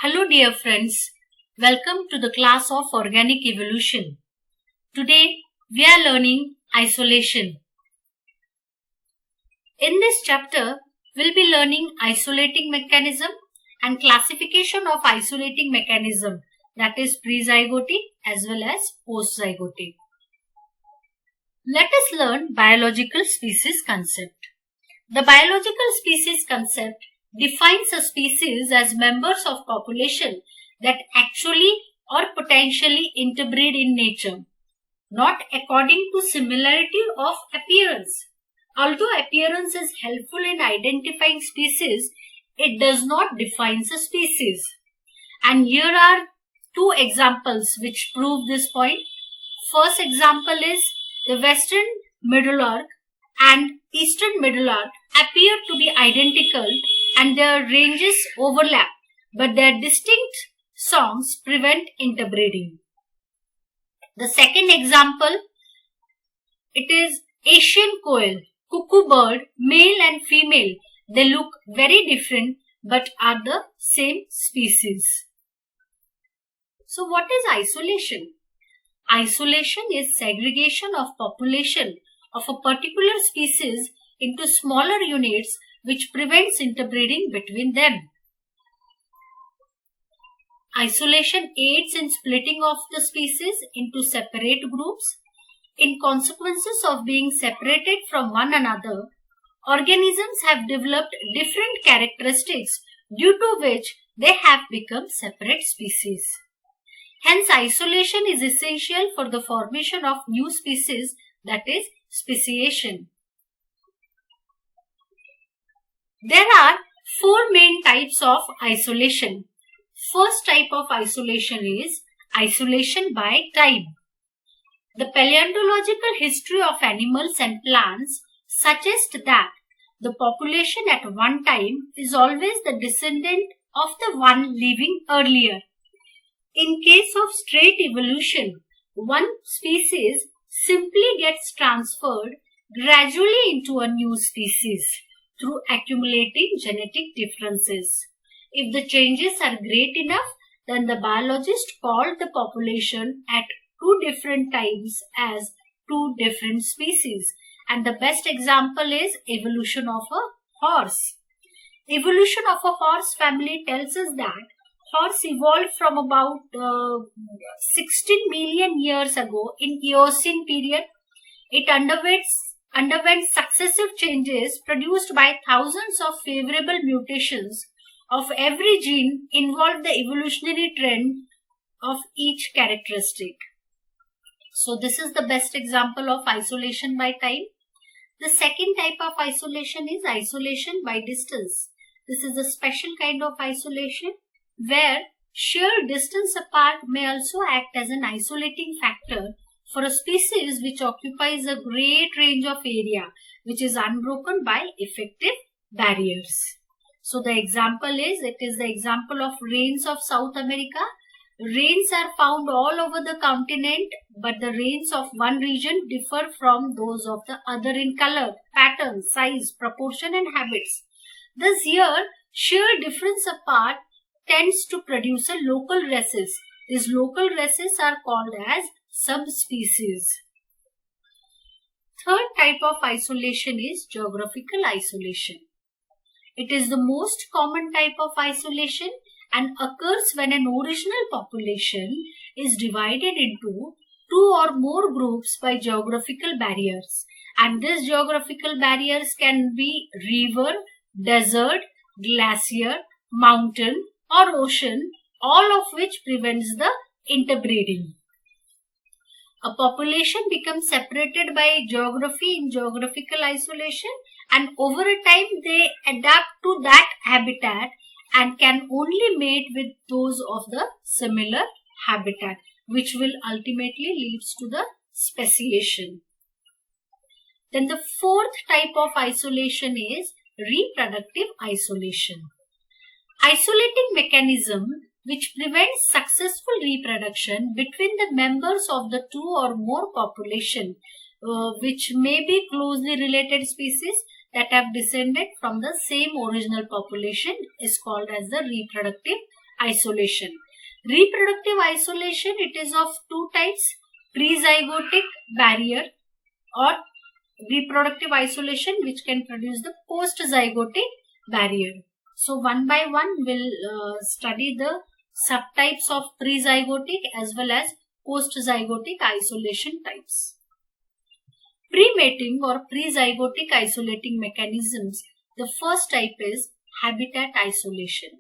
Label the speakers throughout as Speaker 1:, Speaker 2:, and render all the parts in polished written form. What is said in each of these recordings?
Speaker 1: Hello dear friends, welcome to the class of Organic Evolution. Today we are learning isolation. In this chapter, we'll be learning isolating mechanism and classification of isolating mechanism, that is pre-zygotic as well as post-zygotic. Let us learn biological species concept. The biological species concept defines a species as members of population that actually or potentially interbreed in nature, not according to similarity of appearance. Although appearance is helpful in identifying species, it does not define a species. And here are two examples which prove this point. First example is the western meadowlark and eastern meadowlark appear to be identical and their ranges overlap, but their distinct songs prevent interbreeding. The second example, it is Asian quail, cuckoo bird, male and female. They look very different but are the same species. So what is isolation? Isolation is segregation of population of a particular species into smaller units which prevents interbreeding between them. Isolation aids in splitting of the species into separate groups. In consequences of being separated from one another, organisms have developed different characteristics due to which they have become separate species. Hence, isolation is essential for the formation of new species, that is speciation. There are four main types of isolation. First type of isolation is isolation by type. The paleontological history of animals and plants suggests that the population at one time is always the descendant of the one living earlier. In case of straight evolution, one species simply gets transferred gradually into a new species through accumulating genetic differences. If the changes are great enough, then the biologist called the population at two different times as two different species. And the best example is evolution of a horse. Evolution of a horse family tells us that horse evolved from about 16 million years ago in Eocene period. It underwent successive changes produced by thousands of favorable mutations of every gene involved the evolutionary trend of each characteristic. So this is the best example of isolation by time. The second type of isolation is isolation by distance. This is a special kind of isolation where sheer distance apart may also act as an isolating factor for a species which occupies a great range of area which is unbroken by effective barriers. So the example is, it is the example of rains of South America. Rains are found all over the continent, but the rains of one region differ from those of the other in color, pattern, size, proportion and habits. Thus here, sheer difference apart tends to produce a local races. These local races are called as subspecies. Third type of isolation is geographical isolation. It is the most common type of isolation and occurs when an original population is divided into two or more groups by geographical barriers. And these geographical barriers can be river, desert, glacier, mountain or ocean, all of which prevents the interbreeding. A population becomes separated by geography in geographical isolation, and over a time they adapt to that habitat and can only mate with those of the similar habitat, which will ultimately leads to the speciation. Then the fourth type of isolation is reproductive isolation. Isolating mechanism which prevents successful reproduction between the members of the two or more population which may be closely related species that have descended from the same original population is called as the reproductive isolation. Reproductive isolation, it is of two types: pre-zygotic barrier or reproductive isolation which can produce the post-zygotic barrier. So one by one we'll study the subtypes of pre-zygotic as well as post-zygotic isolation types. Pre-mating or pre-zygotic isolating mechanisms. The first type is habitat isolation.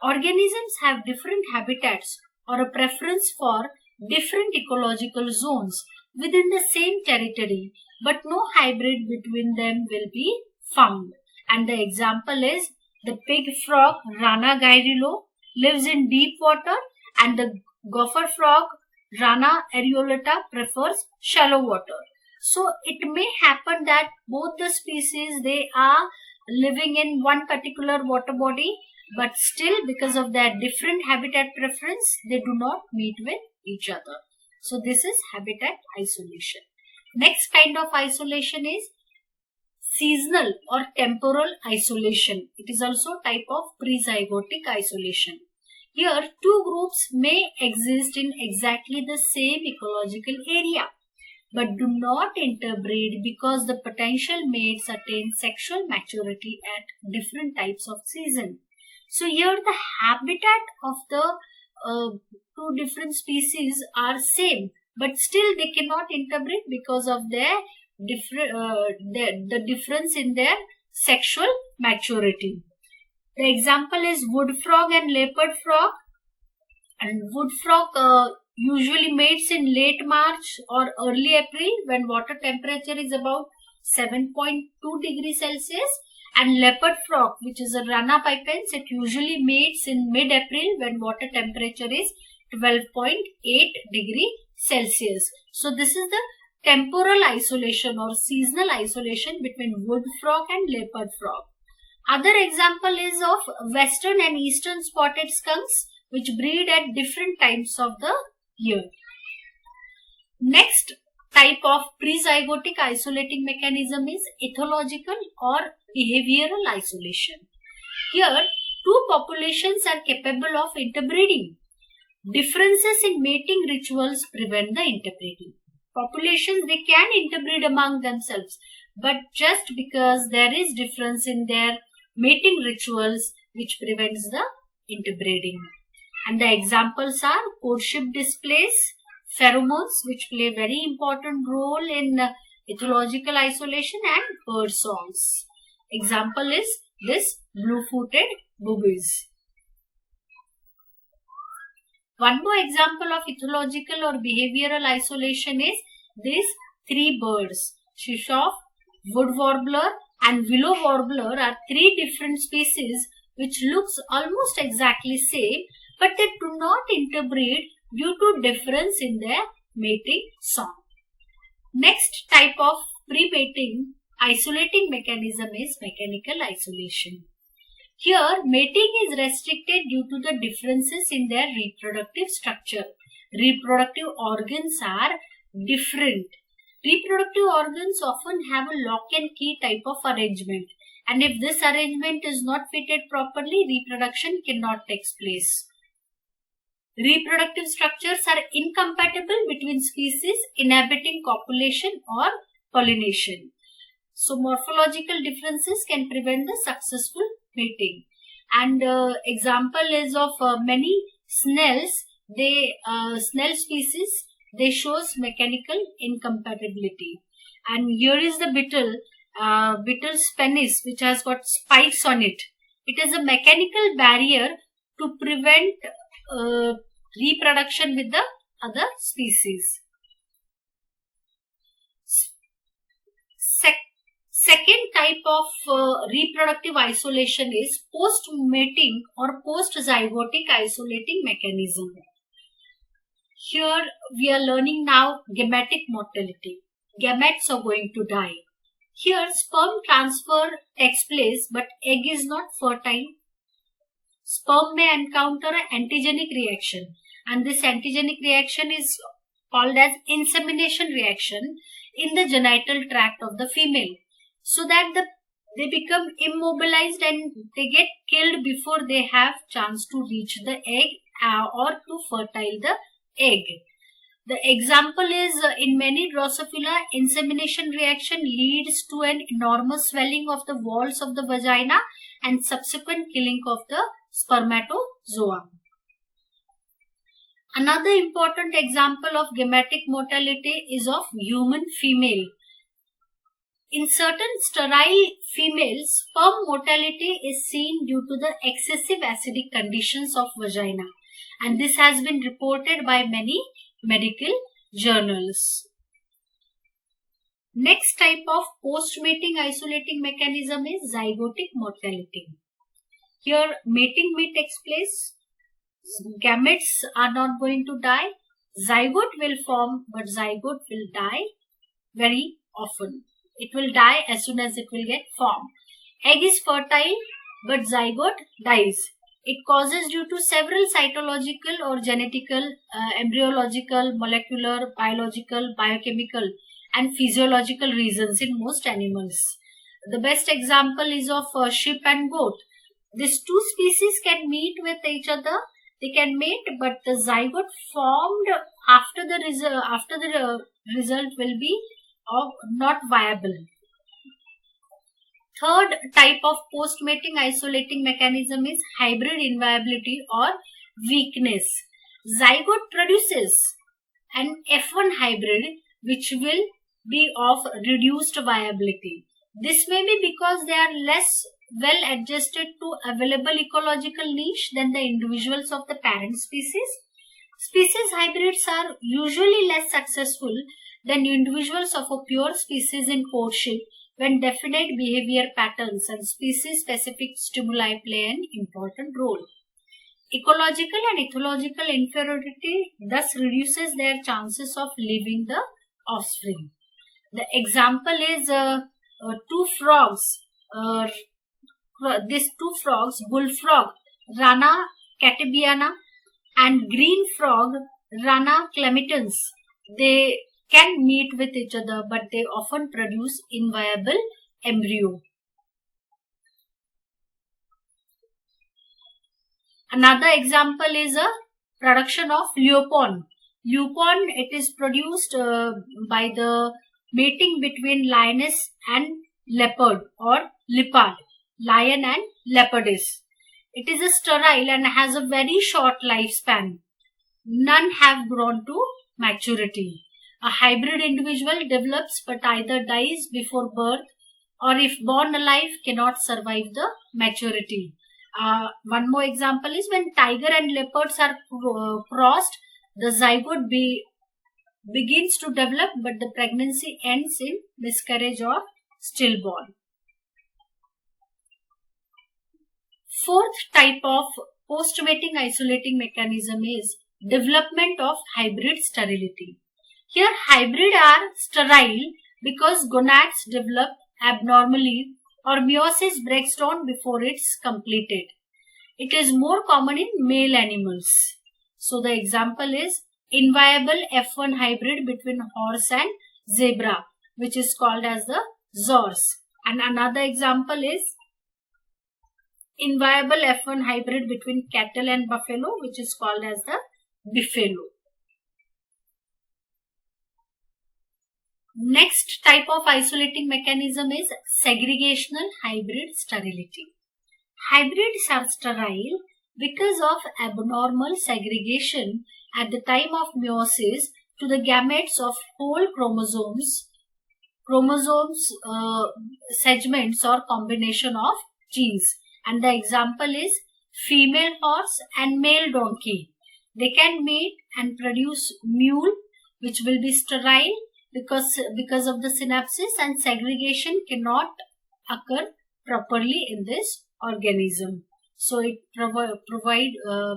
Speaker 1: Organisms have different habitats or a preference for different ecological zones within the same territory, but no hybrid between them will be found. And the example is the pig frog Rana gyrilo lives in deep water, and the gopher frog Rana areolata prefers shallow water. So it may happen that both the species, they are living in one particular water body, but still because of their different habitat preference, they do not meet with each other. So this is habitat isolation. Next kind of isolation is seasonal or temporal isolation. It is also a type of pre-zygotic isolation. Here, two groups may exist in exactly the same ecological area, but do not interbreed because the potential mates attain sexual maturity at different types of season. So here the habitat of the two different species are same, but still they cannot interbreed because of their the difference in their sexual maturity. The example is wood frog and leopard frog. And wood frog usually mates in late March or early April when water temperature is about 7.2 degrees Celsius. And leopard frog, which is a Rana pipens, it usually mates in mid-April when water temperature is 12.8 degrees Celsius. So this is the temporal isolation or seasonal isolation between wood frog and leopard frog. Other example is of western and eastern spotted skunks, which breed at different times of the year. Next type of pre-zygotic isolating mechanism is ethological or behavioral isolation. Here, two populations are capable of interbreeding. Differences in mating rituals prevent the interbreeding. Populations, they can interbreed among themselves, but just because there is difference in their mating rituals which prevents the interbreeding. And the examples are courtship displays, pheromones, which play very important role in ethological isolation, and bird songs. Example is this blue-footed boobies. One more example of ethological or behavioral isolation is these three birds. Shishov, wood warbler and willow warbler are three different species which looks almost exactly same, but they do not interbreed due to difference in their mating song. Next type of pre-mating isolating mechanism is mechanical isolation. Here, mating is restricted due to the differences in their reproductive structure. Reproductive organs are different. Reproductive organs often have a lock and key type of arrangement, and if this arrangement is not fitted properly, reproduction cannot take place. Reproductive structures are incompatible between species inhabiting copulation or pollination. So morphological differences can prevent the successful mating. And example is of many snails. Snail species, they shows mechanical incompatibility. And here is the beetle, Beetle spenis, which has got spikes on it. It is a mechanical barrier to prevent reproduction with the other species. Second type of reproductive isolation is post-mating or post-zygotic isolating mechanism. Here we are learning now gametic mortality. Gametes are going to die. Here sperm transfer takes place, but egg is not fertile. Sperm may encounter an antigenic reaction, and this antigenic reaction is called as insemination reaction in the genital tract of the female, so that the they become immobilized and they get killed before they have chance to reach the egg or to fertile the egg. The example is in many Drosophila, insemination reaction leads to an enormous swelling of the walls of the vagina and subsequent killing of the spermatozoa. Another important example of gametic mortality is of human female. In certain sterile females, sperm mortality is seen due to the excessive acidic conditions of vagina, and this has been reported by many medical journals. Next type of post-mating isolating mechanism is zygotic mortality. Here mating may take place, gametes are not going to die, zygote will form, but zygote will die very often. It will die as soon as it will get formed. Egg is fertile, but zygote dies. It causes due to several cytological or genetical, embryological, molecular, biological, biochemical and physiological reasons in most animals. The best example is of sheep and goat. These two species can meet with each other. They can mate, but the zygote formed after the result will be not viable. Third type of post-mating isolating mechanism is hybrid inviability or weakness. Zygote produces an F1 hybrid which will be of reduced viability. This may be because they are less well adjusted to available ecological niche than the individuals of the parent species. Species hybrids are usually less successful than individuals of a pure species in courtship when definite behavior patterns and species-specific stimuli play an important role. Ecological and ethological inferiority thus reduces their chances of leaving the offspring. The example is two frogs. These two frogs, bullfrog Rana catabiana and green frog Rana clemitans, they can meet with each other, but they often produce inviable embryo. Another example is a production of lupone. Lupone, it is produced by the mating between lioness and leopard or leopard, lion and leopardess. It is a sterile and has a very short lifespan. None have grown to maturity. A hybrid individual develops but either dies before birth or if born alive cannot survive the maturity. One more example is when tiger and leopards are crossed, the zygote begins to develop but the pregnancy ends in miscarriage or stillborn. Fourth type of post-mating isolating mechanism is development of hybrid sterility. Here hybrid are sterile because gonads develop abnormally or meiosis breaks down before it's completed. It is more common in male animals. So the example is inviable F1 hybrid between horse and zebra, which is called as the Zors. And another example is inviable F1 hybrid between cattle and buffalo, which is called as the Buffalo. Next type of isolating mechanism is segregational hybrid sterility. Hybrids are sterile because of abnormal segregation at the time of meiosis to the gametes of whole chromosomes, segments or combination of genes. And the example is female horse and male donkey. They can mate and produce mule which will be sterile because of the synapses, and segregation cannot occur properly in this organism. So it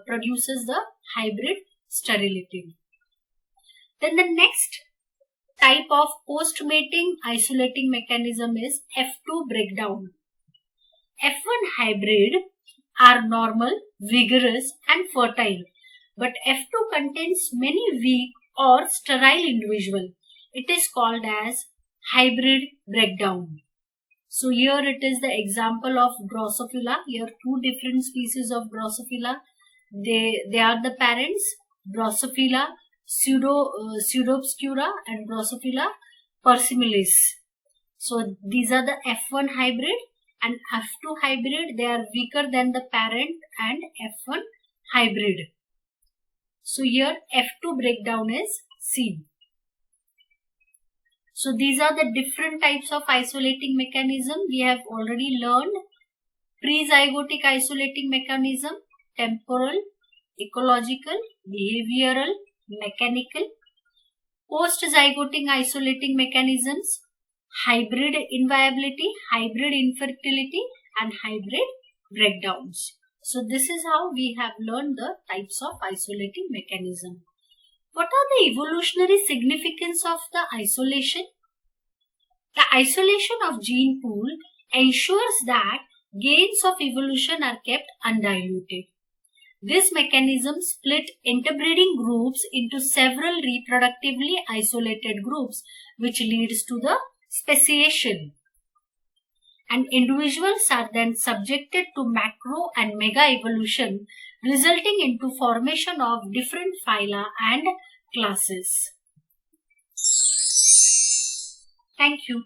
Speaker 1: produces the hybrid sterility. Then the next type of post-mating isolating mechanism is F2 breakdown. F1 hybrid are normal, vigorous and fertile, but F2 contains many weak or sterile individuals. It is called as hybrid breakdown. So here it is the example of Drosophila. Here two different species of Drosophila. They are the parents, Drosophila pseudoobscura and Drosophila persimilis. So these are the F1 hybrid and F2 hybrid. They are weaker than the parent and F1 hybrid. So here F2 breakdown is seen. So these are the different types of isolating mechanism. We have already learned pre-zygotic isolating mechanism, temporal, ecological, behavioral, mechanical. Post-zygotic isolating mechanisms, hybrid inviability, hybrid infertility and hybrid breakdowns. So this is how we have learned the types of isolating mechanism. What are the evolutionary significance of the isolation? The isolation of gene pool ensures that gains of evolution are kept undiluted. This mechanism split interbreeding groups into several reproductively isolated groups, which leads to the speciation. And individuals are then subjected to macro and mega evolution, resulting into formation of different phyla and classes. Thank you.